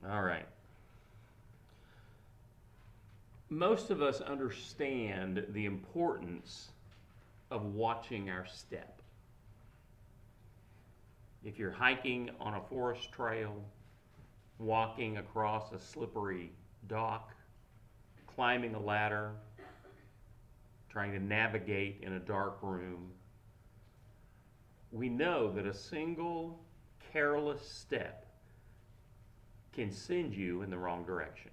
All right. Most of us understand the importance of watching our step. If you're hiking on a forest trail, walking across a slippery dock, climbing a ladder, trying to navigate in a dark room, we know that a single careless step can send you in the wrong direction.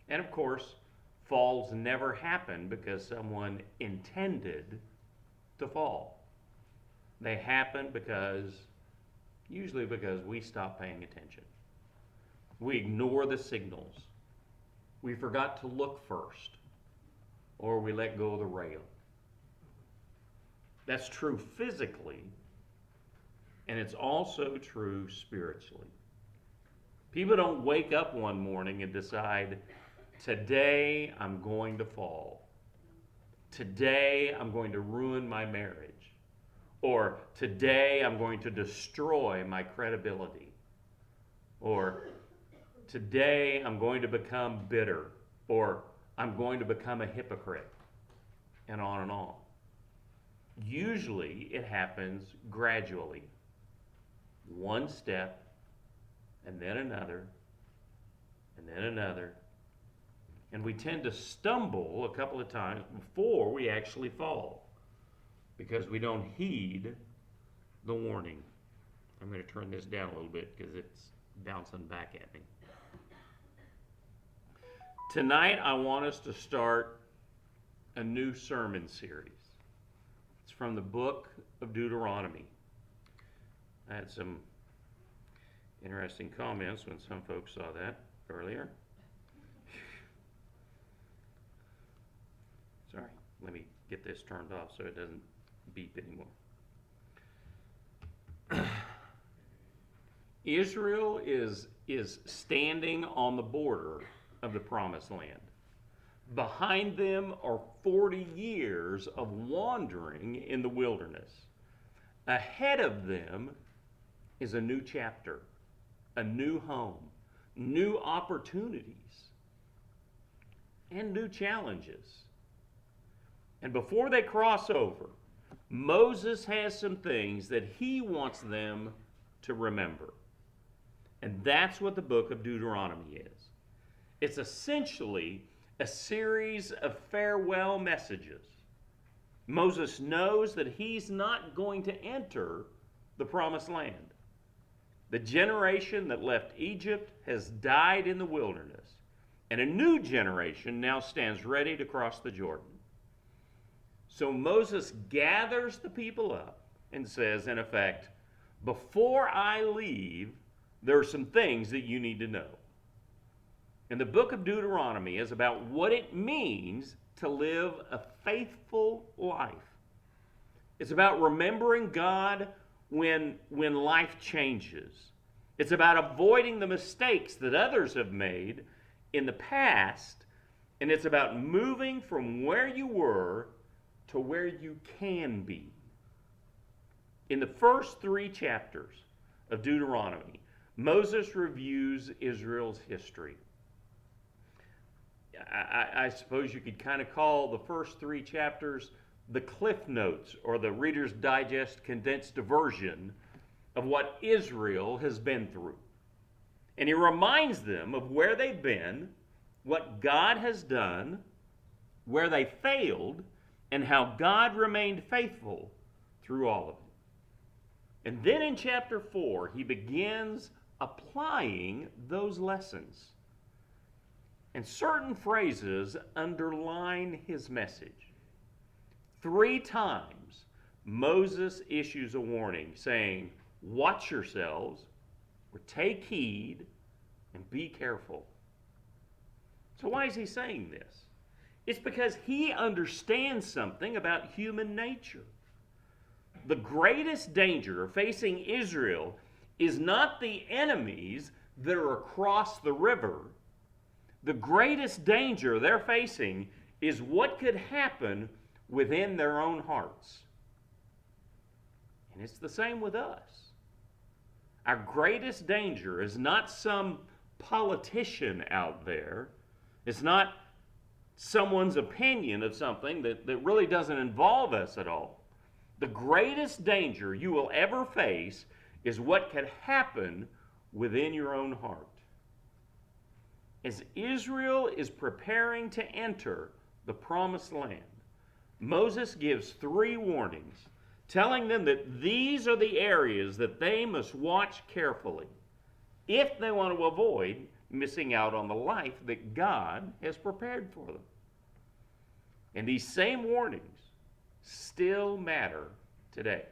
And of course, falls never happen because someone intended to fall. They happen usually because we stop paying attention. We ignore the signals. We forgot to look first, or we let go of the rail. That's true physically, and it's also true spiritually. People don't wake up one morning and decide, today I'm going to fall. Today I'm going to ruin my marriage. Or today I'm going to destroy my credibility. Or today I'm going to become bitter. Or I'm going to become a hypocrite. And on and on. Usually it happens gradually. One step, and then another, and then another. And we tend to stumble a couple of times before we actually fall because we don't heed the warning. I'm going to turn this down a little bit because it's bouncing back at me. Tonight I want us to start a new sermon series. It's from the book of Deuteronomy. I had some interesting comments when some folks saw that earlier. Sorry, let me get this turned off so it doesn't beep anymore. Israel is standing on the border of the promised land. Behind them are 40 years of wandering in the wilderness. Ahead of them is a new chapter, a new home, new opportunities, and new challenges. And before they cross over, Moses has some things that he wants them to remember. And that's what the book of Deuteronomy is. It's essentially a series of farewell messages. Moses knows that he's not going to enter the promised land. The generation that left Egypt has died in the wilderness, and a new generation now stands ready to cross the Jordan. So Moses gathers the people up and says, in effect, before I leave, there are some things that you need to know. And the book of Deuteronomy is about what it means to live a faithful life. It's about remembering God when life changes. It's about avoiding the mistakes that others have made in the past. And it's about moving from where you were to where you can be. In the first 3 chapters of Deuteronomy, Moses reviews Israel's history. I suppose you could kind of call the first 3 chapters the Cliff Notes or the Reader's Digest condensed version of what Israel has been through. And he reminds them of where they've been, what God has done, where they failed, and how God remained faithful through all of it. And then in chapter 4, he begins applying those lessons. And certain phrases underline his message. 3 times, Moses issues a warning saying, watch yourselves, or take heed, and be careful. So why is he saying this? It's because he understands something about human nature. The greatest danger facing Israel is not the enemies that are across the river. The greatest danger they're facing is what could happen within their own hearts. And it's the same with us. Our greatest danger is not some politician out there. It's not someone's opinion of something that really doesn't involve us at all. The greatest danger you will ever face is what could happen within your own heart. As Israel is preparing to enter the promised land, Moses gives 3 warnings, telling them that these are the areas that they must watch carefully if they want to avoid missing out on the life that God has prepared for them. And these same warnings still matter today.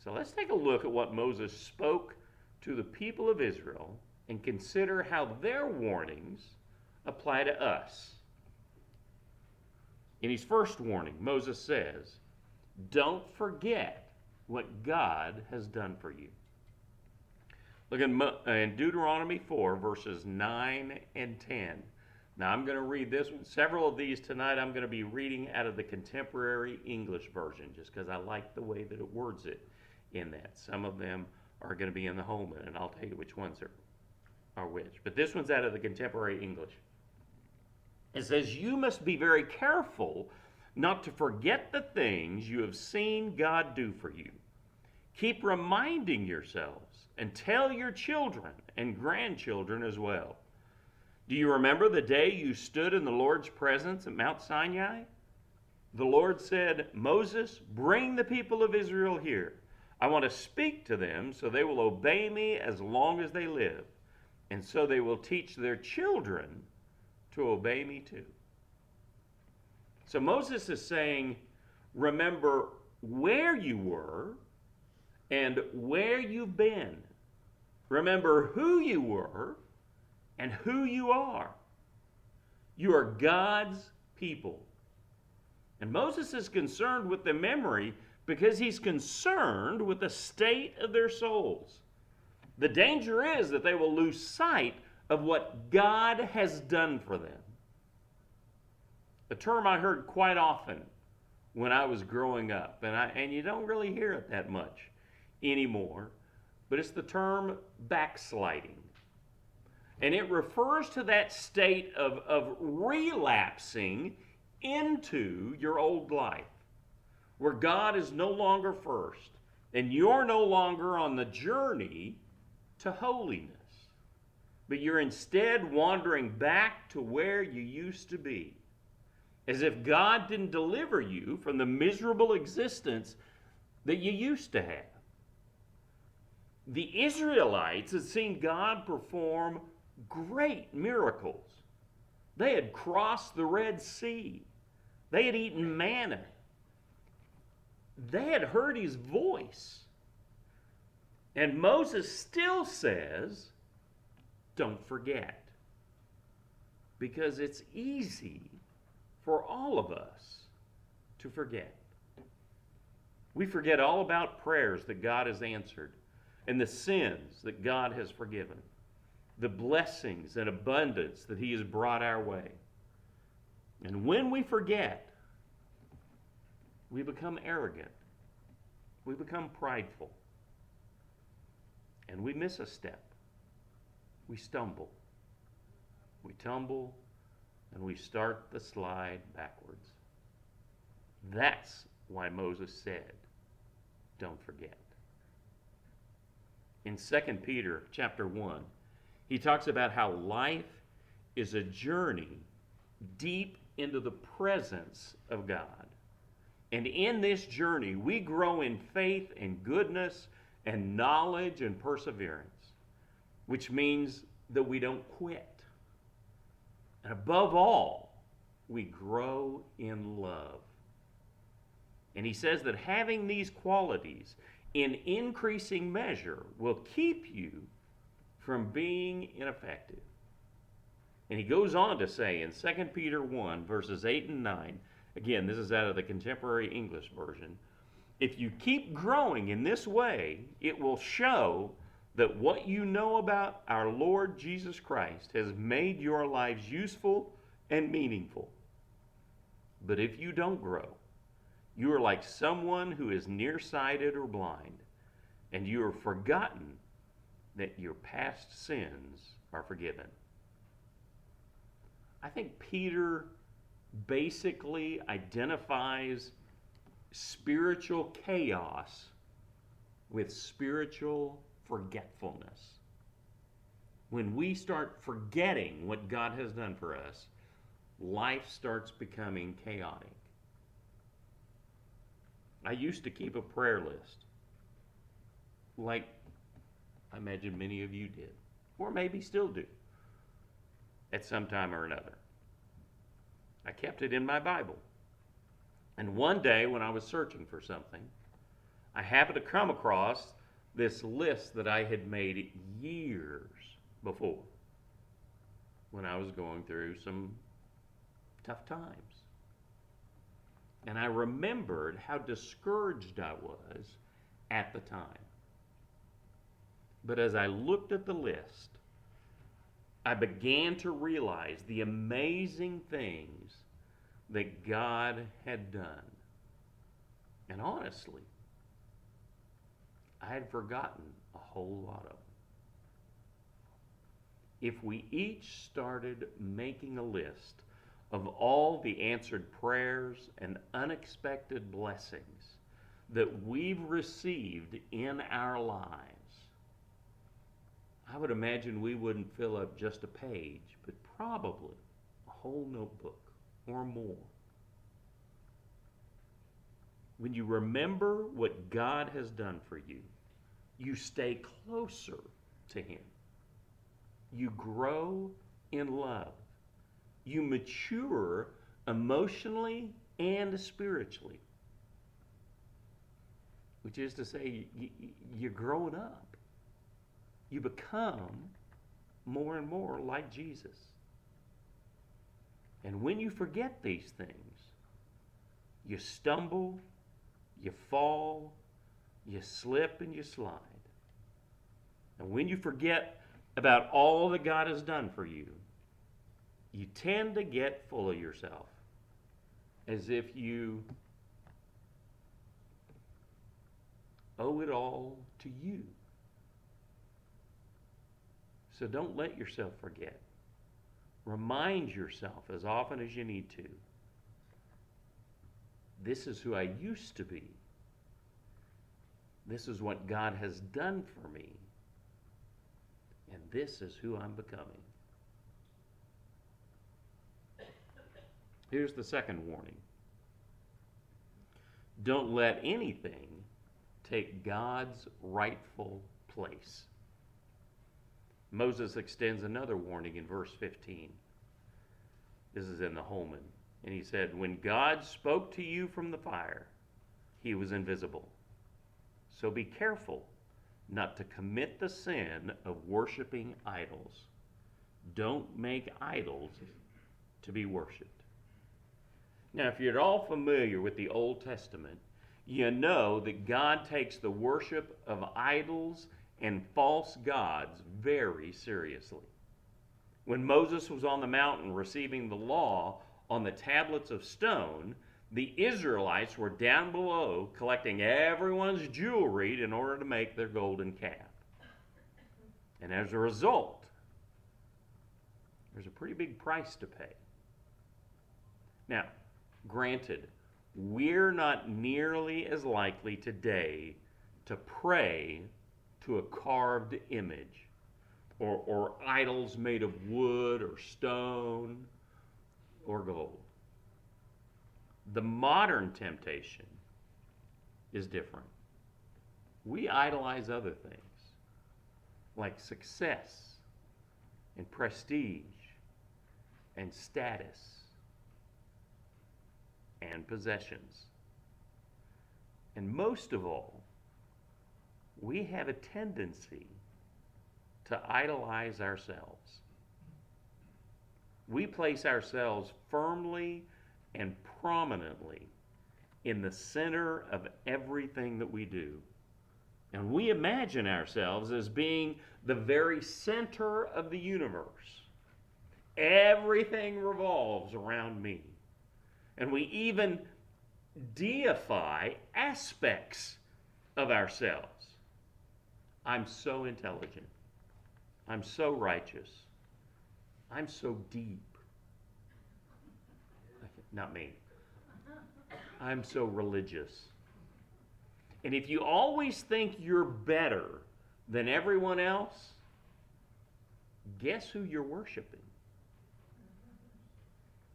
So let's take a look at what Moses spoke to the people of Israel and consider how their warnings apply to us. In his first warning, Moses says, "Don't forget what God has done for you." Look in Deuteronomy 4, verses 9 and 10. Now I'm going to read this one. Several of these tonight I'm going to be reading out of the contemporary English version, just because I like the way that it words it in that. Some of them are going to be in the Holman, and I'll tell you which ones are which. But this one's out of the contemporary English. It says, "You must be very careful not to forget the things you have seen God do for you. Keep reminding yourselves and tell your children and grandchildren as well. Do you remember the day you stood in the Lord's presence at Mount Sinai? The Lord said, 'Moses, bring the people of Israel here. I want to speak to them so they will obey me as long as they live, and so they will teach their children to obey me too.'" So Moses is saying, remember where you were and where you've been. Remember who you were and who you are. You are God's people. And Moses is concerned with the memory because he's concerned with the state of their souls. The danger is that they will lose sight of what God has done for them. A term I heard quite often when I was growing up, and you don't really hear it that much anymore, but it's the term backsliding. And it refers to that state of relapsing into your old life, where God is no longer first, and you're no longer on the journey to holiness, but you're instead wandering back to where you used to be, as if God didn't deliver you from the miserable existence that you used to have. The Israelites had seen God perform great miracles. They had crossed the Red Sea. They had eaten manna. They had heard his voice. And Moses still says, don't forget. Because it's easy for all of us to forget. We forget all about prayers that God has answered and the sins that God has forgiven, the blessings and abundance that he has brought our way. And when we forget, we become arrogant. We become prideful. And we miss a step. We stumble. We tumble, and we start the slide backwards. That's why Moses said, don't forget. In 2 Peter chapter 1, he talks about how life is a journey deep into the presence of God. And in this journey, we grow in faith and goodness and knowledge and perseverance, which means that we don't quit. And above all, we grow in love. And he says that having these qualities in increasing measure will keep you from being ineffective. And he goes on to say in 2 Peter 1, verses 8 and 9, again, this is out of the contemporary English version, if you keep growing in this way, it will show that what you know about our Lord Jesus Christ has made your lives useful and meaningful. But if you don't grow, you are like someone who is nearsighted or blind, and you have forgotten that your past sins are forgiven. I think Peter basically identifies spiritual chaos with spiritual forgetfulness. When we start forgetting what God has done for us, life starts becoming chaotic. I used to keep a prayer list, like I imagine many of you did, or maybe still do, at some time or another. I kept it in my Bible. And one day when I was searching for something, I happened to come across this list that I had made years before when I was going through some tough times. And I remembered how discouraged I was at the time. But as I looked at the list, I began to realize the amazing things that God had done. And honestly, I had forgotten a whole lot of them. If we each started making a list of all the answered prayers and unexpected blessings that we've received in our lives, I would imagine we wouldn't fill up just a page, but probably a whole notebook or more. When you remember what God has done for you, you stay closer to Him. You grow in love. You mature emotionally and spiritually. Which is to say, you're growing up. You become more and more like Jesus. And when you forget these things, you stumble, you fall, you slip, and you slide. And when you forget about all that God has done for you, you tend to get full of yourself, as if you owe it all to you. So don't let yourself forget. Remind yourself as often as you need to. This is who I used to be. This is what God has done for me. And this is who I'm becoming. Here's the second warning. Don't let anything take God's rightful place. Moses extends another warning in verse 15. This is in the Holman. And he said, when God spoke to you from the fire, He was invisible. So be careful not to commit the sin of worshiping idols. Don't make idols to be worshipped. Now, if you're at all familiar with the Old Testament, you know that God takes the worship of idols and false gods very seriously. When Moses was on the mountain receiving the law on the tablets of stone, the Israelites were down below collecting everyone's jewelry in order to make their golden calf. And as a result, there's a pretty big price to pay. Now, granted, we're not nearly as likely today to pray to a carved image or idols made of wood or stone or gold. The modern temptation is different. We idolize other things like success and prestige and status and possessions. And most of all, we have a tendency to idolize ourselves. We place ourselves firmly and prominently in the center of everything that we do. And we imagine ourselves as being the very center of the universe. Everything revolves around me. And we even deify aspects of ourselves. I'm so intelligent. I'm so righteous. I'm so deep. Not me. I'm so religious. And if you always think you're better than everyone else, guess who you're worshiping?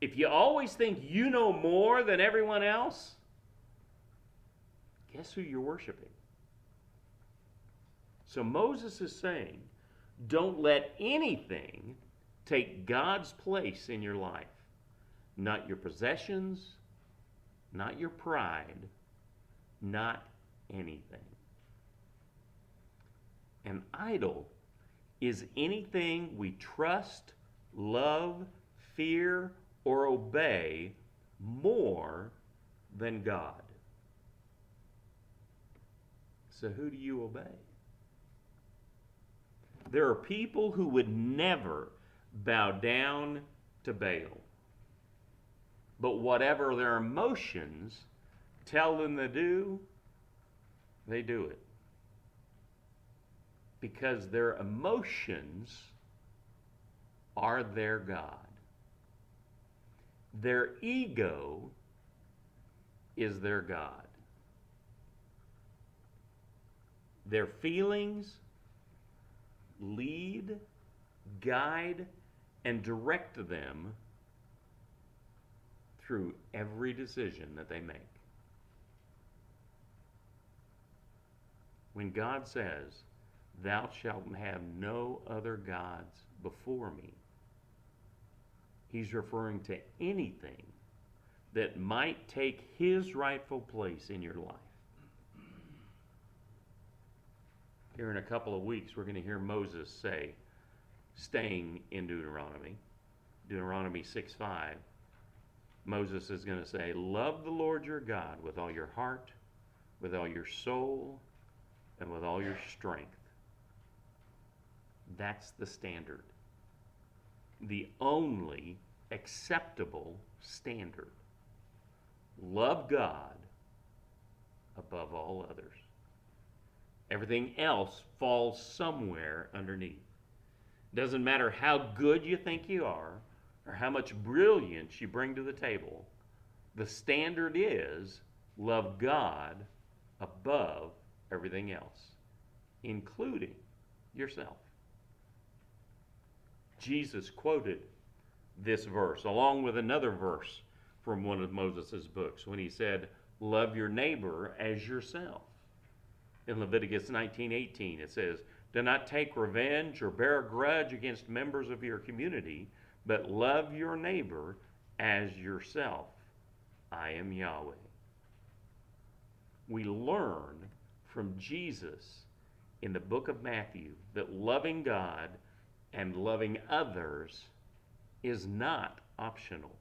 If you always think you know more than everyone else, guess who you're worshiping? So Moses is saying, don't let anything take God's place in your life. Not your possessions, not your pride, not anything. An idol is anything we trust, love, fear, or obey more than God. So who do you obey? There are people who would never bow down to Baal. But whatever their emotions tell them to do, they do it. Because their emotions are their God. Their ego is their God. Their feelings lead, guide, and direct them through every decision that they make. When God says, "Thou shalt have no other gods before me," He's referring to anything that might take His rightful place in your life. Here in a couple of weeks, we're going to hear Moses say, staying in Deuteronomy 6:5, Moses is going to say, love the Lord your God with all your heart, with all your soul, and with all your strength. That's the standard. The only acceptable standard. Love God above all others. Everything else falls somewhere underneath. Doesn't matter how good you think you are or how much brilliance you bring to the table. The standard is love God above everything else, including yourself. Jesus quoted this verse along with another verse from one of Moses' books when he said, love your neighbor as yourself. In Leviticus 19:18 it says, do not take revenge or bear a grudge against members of your community, but love your neighbor as yourself. I am Yahweh. We learn from Jesus in the book of Matthew that loving God and loving others is not optional.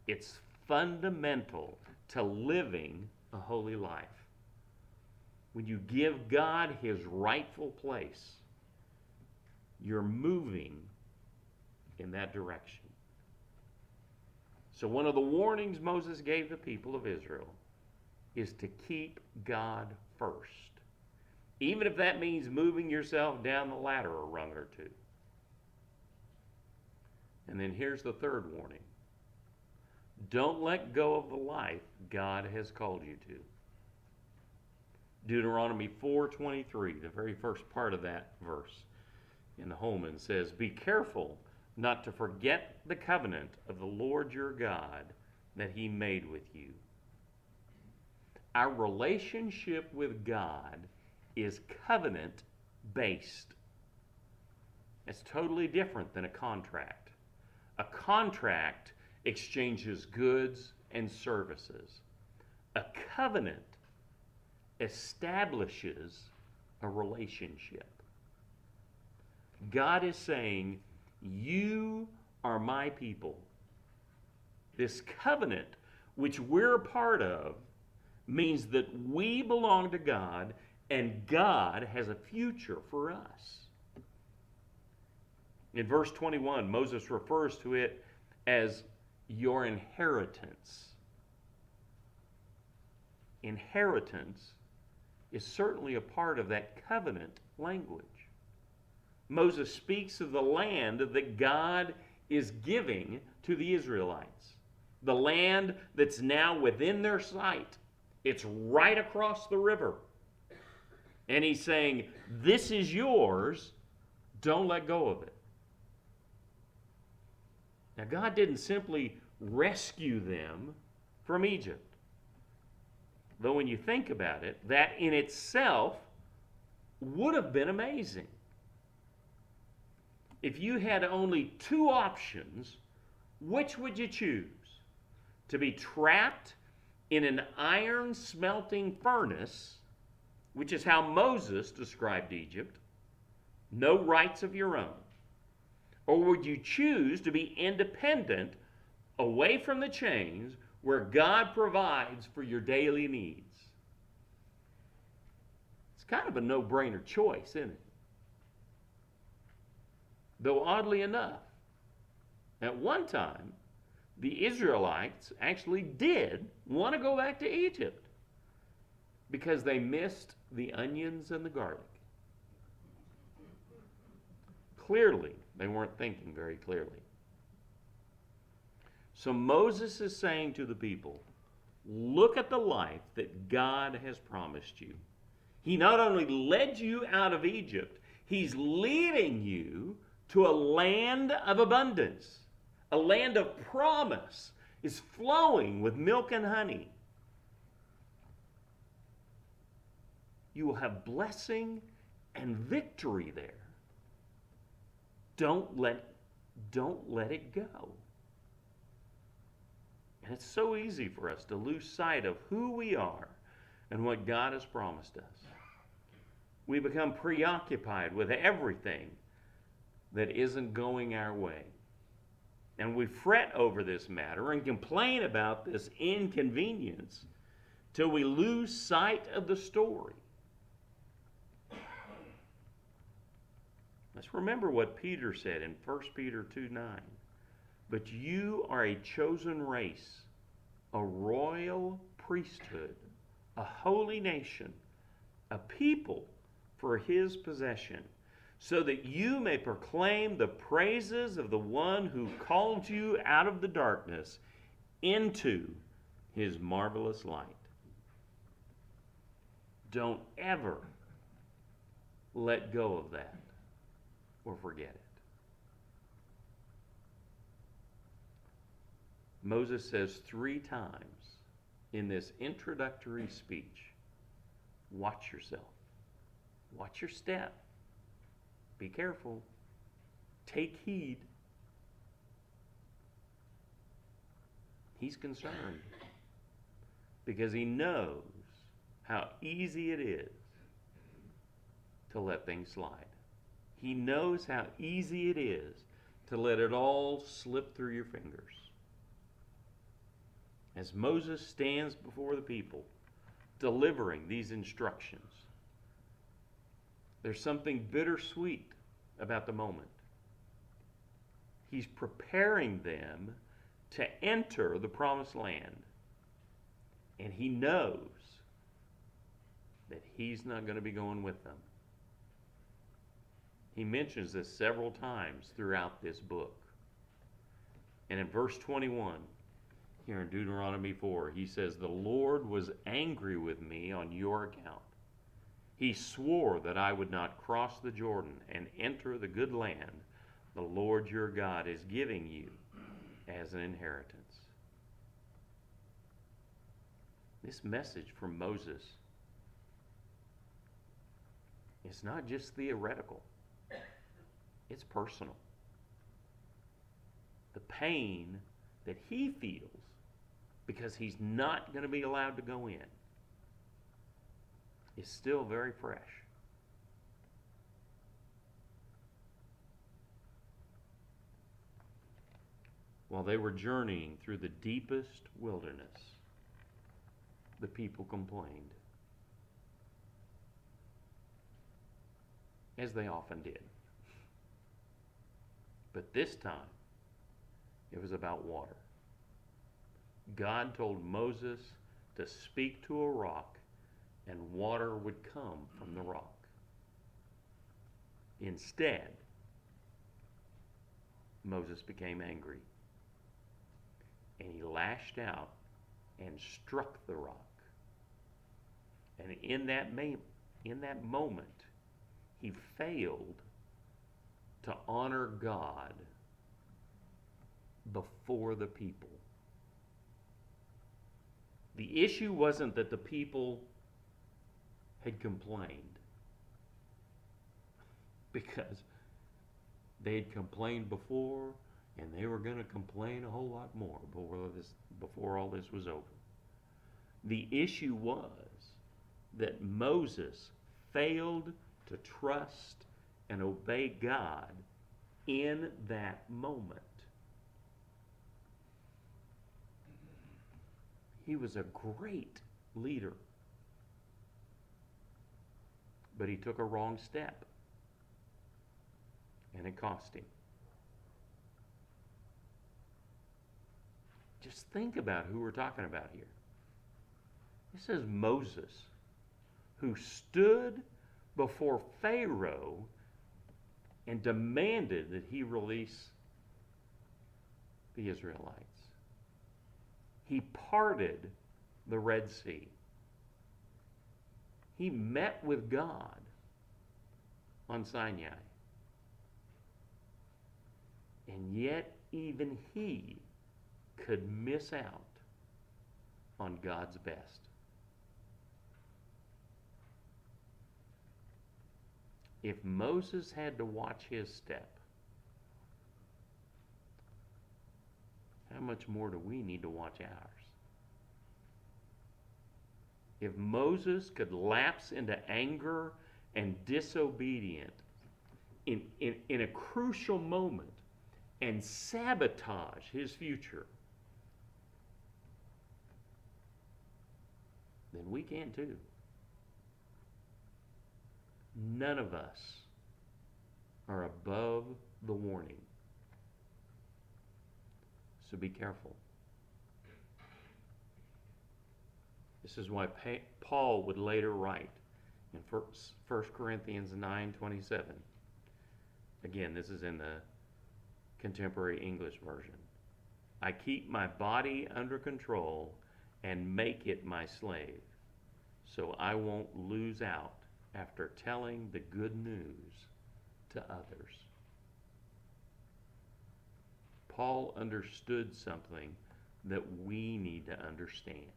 It's fundamental to living a holy life. When you give God His rightful place, you're moving in that direction. So one of the warnings Moses gave the people of Israel is to keep God first, even if that means moving yourself down the ladder a rung or two. And then here's the third warning. Don't let go of the life God has called you to. Deuteronomy 4:23, the very first part of that verse in the Holman says, be careful not to forget the covenant of the Lord your God that He made with you. Our relationship with God is covenant-based. It's totally different than a contract. A contract exchanges goods and services. A covenant establishes a relationship. God is saying, you are my people. This covenant, which we're a part of, means that we belong to God and God has a future for us. In verse 21, Moses refers to it as your inheritance. Inheritance is certainly a part of that covenant language. Moses speaks of the land that God is giving to the Israelites, the land that's now within their sight. It's right across the river. And he's saying, this is yours, don't let go of it. Now, God didn't simply rescue them from Egypt. Though when you think about it, that in itself would have been amazing. If you had only two options, which would you choose? To be trapped in an iron smelting furnace, which is how Moses described Egypt, no rights of your own? Or would you choose to be independent, away from the chains, where God provides for your daily needs? It's kind of a no-brainer choice, isn't it? Though oddly enough, at one time, the Israelites actually did want to go back to Egypt because they missed the onions and the garlic. Clearly, they weren't thinking very clearly. So Moses is saying to the people, look at the life that God has promised you. He not only led you out of Egypt, he's leading you to a land of abundance, a land of promise, is flowing with milk and honey. You will have blessing and victory there. Don't let it go. And it's so easy for us to lose sight of who we are and what God has promised us. We become preoccupied with everything that isn't going our way. And we fret over this matter and complain about this inconvenience till we lose sight of the story. Let's remember what Peter said in 1 Peter 2:9. But you are a chosen race, a royal priesthood, a holy nation, a people for his possession, so that you may proclaim the praises of the one who called you out of the darkness into his marvelous light. Don't ever let go of that or forget it. Moses says 3 times in this introductory speech, watch yourself, watch your step, be careful, take heed. He's concerned because he knows how easy it is to let things slide. He knows how easy it is to let it all slip through your fingers. As Moses stands before the people, delivering these instructions, there's something bittersweet about the moment. He's preparing them to enter the promised land, and he knows that he's not going to be going with them. He mentions this several times throughout this book. And in verse 21, here in Deuteronomy 4, he says, the Lord was angry with me on your account. He swore that I would not cross the Jordan and enter the good land the Lord your God is giving you as an inheritance. This message from Moses is not just theoretical. It's personal. The pain that he feels because he's not going to be allowed to go in is still very fresh. While they were journeying through the deepest wilderness, the people complained, as they often did. But this time, it was about water. God told Moses to speak to a rock, and water would come from the rock. Instead, Moses became angry, and he lashed out and struck the rock. And in that moment, he failed to honor God before the people. The issue wasn't that the people had complained, because they had complained before, and they were going to complain a whole lot more before all this was over. The issue was that Moses failed to trust and obey God in that moment. He was a great leader, but he took a wrong step, and it cost him. Just think about who we're talking about here. This is Moses, who stood before Pharaoh and demanded that he release the Israelites. He parted the Red Sea. He met with God on Sinai. And yet, even he could miss out on God's best. If Moses had to watch his step, how much more do we need to watch ours? If Moses could lapse into anger and disobedience in a crucial moment and sabotage his future, then we can too. None of us are above the warning. So be careful. This is why Paul would later write in 1 Corinthians 9:27. Again, this is in the Contemporary English Version. I keep my body under control and make it my slave, so I won't lose out after telling the good news to others. Paul understood something that we need to understand.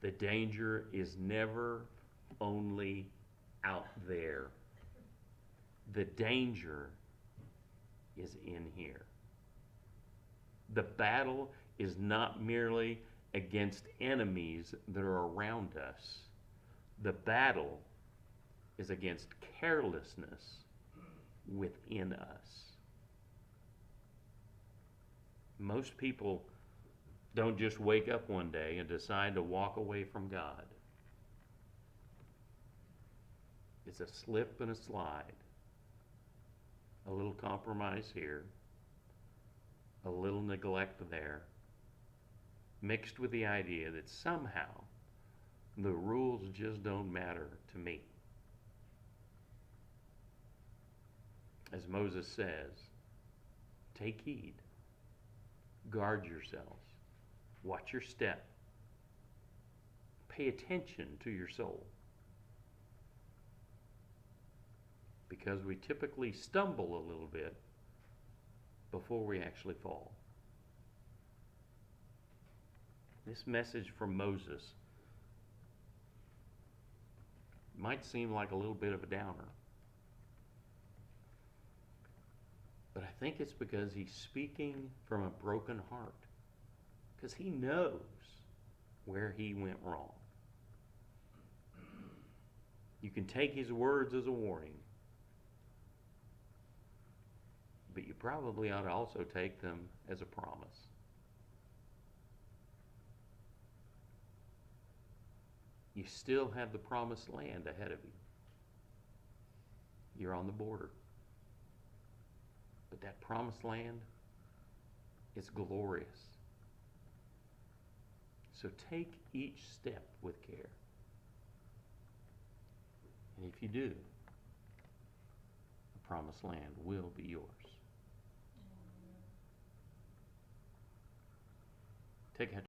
The danger is never only out there. The danger is in here. The battle is not merely against enemies that are around us. The battle is against carelessness within us. Most people don't just wake up one day and decide to walk away from God. It's a slip and a slide. A little compromise here, a little neglect there, mixed with the idea that somehow the rules just don't matter to me. As Moses says, take heed, guard yourselves, watch your step, pay attention to your soul. Because we typically stumble a little bit before we actually fall. This message from Moses might seem like a little bit of a downer, but I think it's because he's speaking from a broken heart, because he knows where he went wrong. You can take his words as a warning, but you probably ought to also take them as a promise. You still have the promised land ahead of you. You're on the border. But that promised land is glorious. So take each step with care. If you do, the promised land will be yours. Take